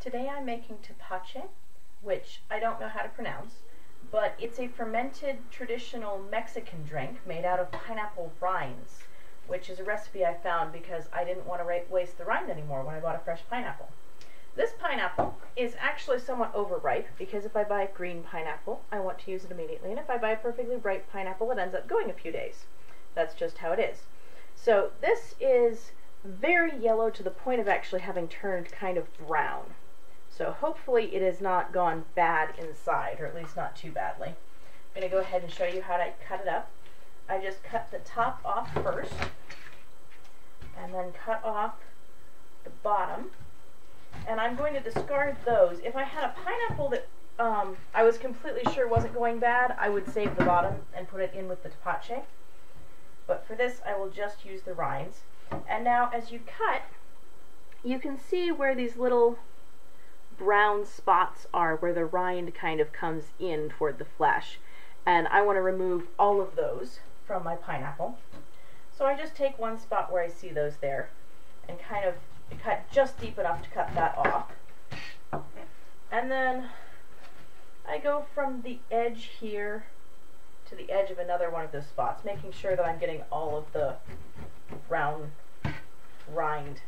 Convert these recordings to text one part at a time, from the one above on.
Today I'm making Tepache, which I don't know how to pronounce, but it's a fermented traditional Mexican drink made out of pineapple rinds, which is a recipe I found because I didn't want to waste the rind anymore when I bought a fresh pineapple. This pineapple is actually somewhat overripe because if I buy a green pineapple, I want to use it immediately, and if I buy a perfectly ripe pineapple, it ends up going a few days. That's just how it is. So this is very yellow to the point of actually having turned kind of brown. So hopefully it has not gone bad inside, or at least not too badly. I'm going to go ahead and show you how to cut it up. I just cut the top off first, and then cut off the bottom. And I'm going to discard those. If I had a pineapple that I was completely sure wasn't going bad, I would save the bottom and put it in with the Tepache. But for this, I will just use the rinds. And now as you cut, you can see where these little brown spots are, where the rind kind of comes in toward the flesh. And I want to remove all of those from my pineapple. So I just take one spot where I see those there and kind of cut just deep enough to cut that off. And then I go from the edge here to the edge of another one of those spots, making sure that I'm getting all of the brown rind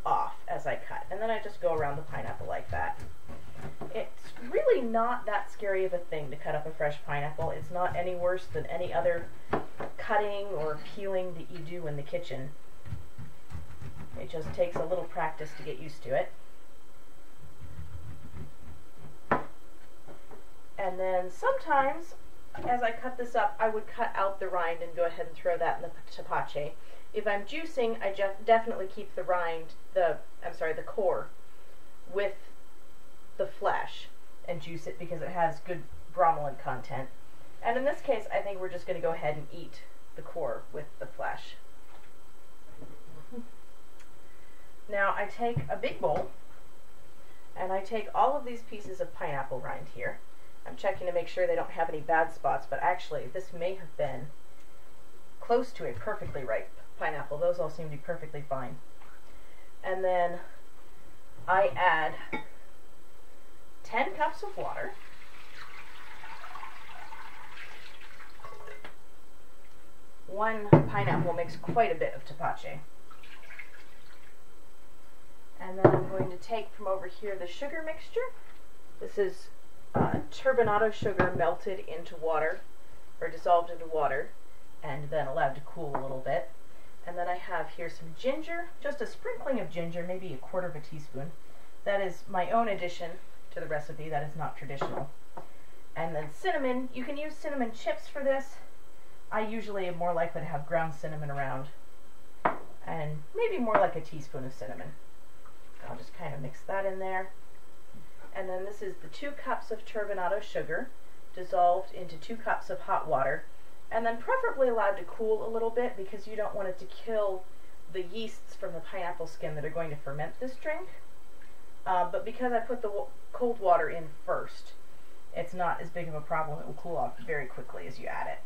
off as I cut. And then I just go around the pineapple like that. It's really not that scary of a thing to cut up a fresh pineapple. It's not any worse than any other cutting or peeling that you do in the kitchen. It just takes a little practice to get used to it. And then sometimes, as I cut this up, I would cut out the rind and go ahead and throw that in the Tepache. If I'm juicing, I definitely keep the rind, the core, with the flesh and juice it because it has good bromelain content. And in this case, I think we're just going to go ahead and eat the core with the flesh. Now I take a big bowl and I take all of these pieces of pineapple rind here. I'm checking to make sure they don't have any bad spots, but actually this may have been close to a perfectly ripe pineapple. Those all seem to be perfectly fine. And then I add 10 cups of water. One pineapple makes quite a bit of Tepache. And then I'm going to take from over here the sugar mixture. This is turbinado sugar melted into water, or dissolved into water, and then allowed to cool a little bit. And then I have here some ginger, just a sprinkling of ginger, maybe a quarter of a teaspoon. That is my own addition to the recipe, that is not traditional. And then cinnamon. You can use cinnamon chips for this. I usually am more likely to have ground cinnamon around, and maybe more like a teaspoon of cinnamon. I'll just kind of mix that in there. And then this is the 2 cups of turbinado sugar dissolved into 2 cups of hot water, and then preferably allowed to cool a little bit because you don't want it to kill the yeasts from the pineapple skin that are going to ferment this drink. But because I put the cold water in first, it's not as big of a problem. It will cool off very quickly as you add it.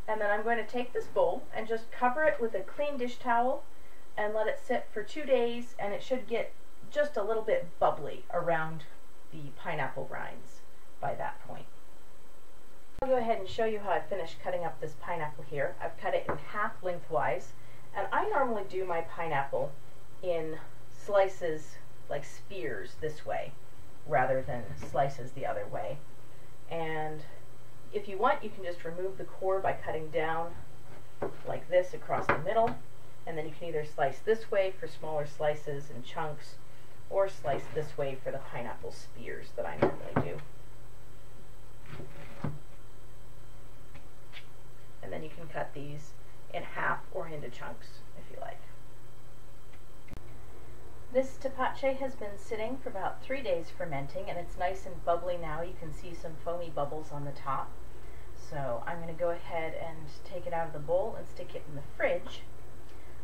And then I'm going to take this bowl and just cover it with a clean dish towel and let it sit for 2 days, and it should get just a little bit bubbly around the pineapple rinds by that point. I'll go ahead and show you how I finished cutting up this pineapple here. I've cut it in half lengthwise, and I normally do my pineapple in slices, like spears, this way rather than slices the other way. And if you want, you can just remove the core by cutting down like this across the middle, and then you can either slice this way for smaller slices and chunks, or slice this way for the pineapple spears that I normally do. And then you can cut these in half or into chunks if you like. This Tepache has been sitting for about 3 days fermenting, and it's nice and bubbly now. You can see some foamy bubbles on the top. So I'm going to go ahead and take it out of the bowl and stick it in the fridge.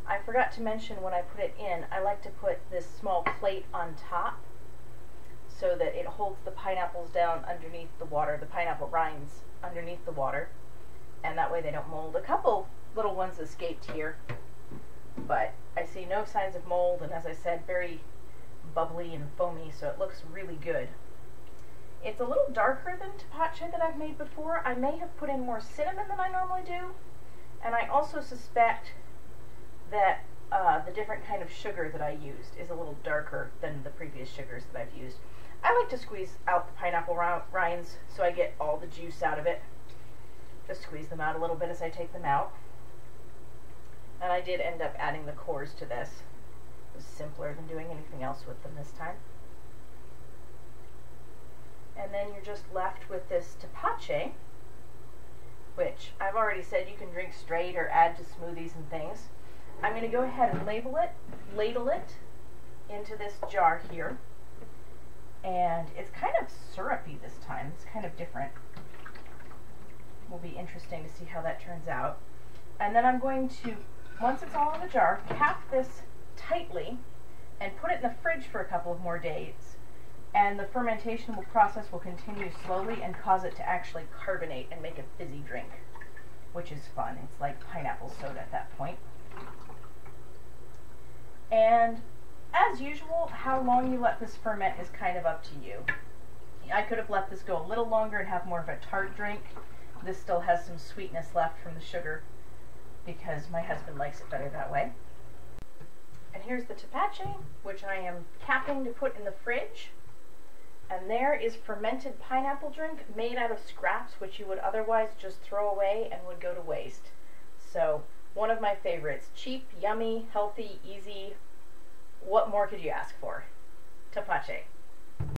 I forgot to mention when I put it in, I like to put this small plate on top so that it holds the pineapples down underneath the water, the pineapple rinds underneath the water, and that way they don't mold. A couple little ones escaped here, but I see no signs of mold, and as I said, very bubbly and foamy, so it looks really good. It's a little darker than Tepache that I've made before. I may have put in more cinnamon than I normally do, and I also suspect that the different kind of sugar that I used is a little darker than the previous sugars that I've used. I like to squeeze out the pineapple rinds so I get all the juice out of it. Just squeeze them out a little bit as I take them out. And I did end up adding the cores to this. It was simpler than doing anything else with them this time. And then you're just left with this Tepache, which I've already said you can drink straight or add to smoothies and things. I'm going to go ahead and ladle it into this jar here. And it's kind of syrupy this time. It's kind of different. Will be interesting to see how that turns out. And then I'm going to, once it's all in the jar, cap this tightly and put it in the fridge for a couple of more days. And the fermentation process will continue slowly and cause it to actually carbonate and make a fizzy drink, which is fun. It's like pineapple soda at that point. And as usual, how long you let this ferment is kind of up to you. I could have let this go a little longer and have more of a tart drink. This still has some sweetness left from the sugar because my husband likes it better that way. And here's the Tepache, which I am capping to put in the fridge. And there is fermented pineapple drink made out of scraps which you would otherwise just throw away and would go to waste. So, one of my favorites. Cheap, yummy, healthy, easy. What more could you ask for? Tepache.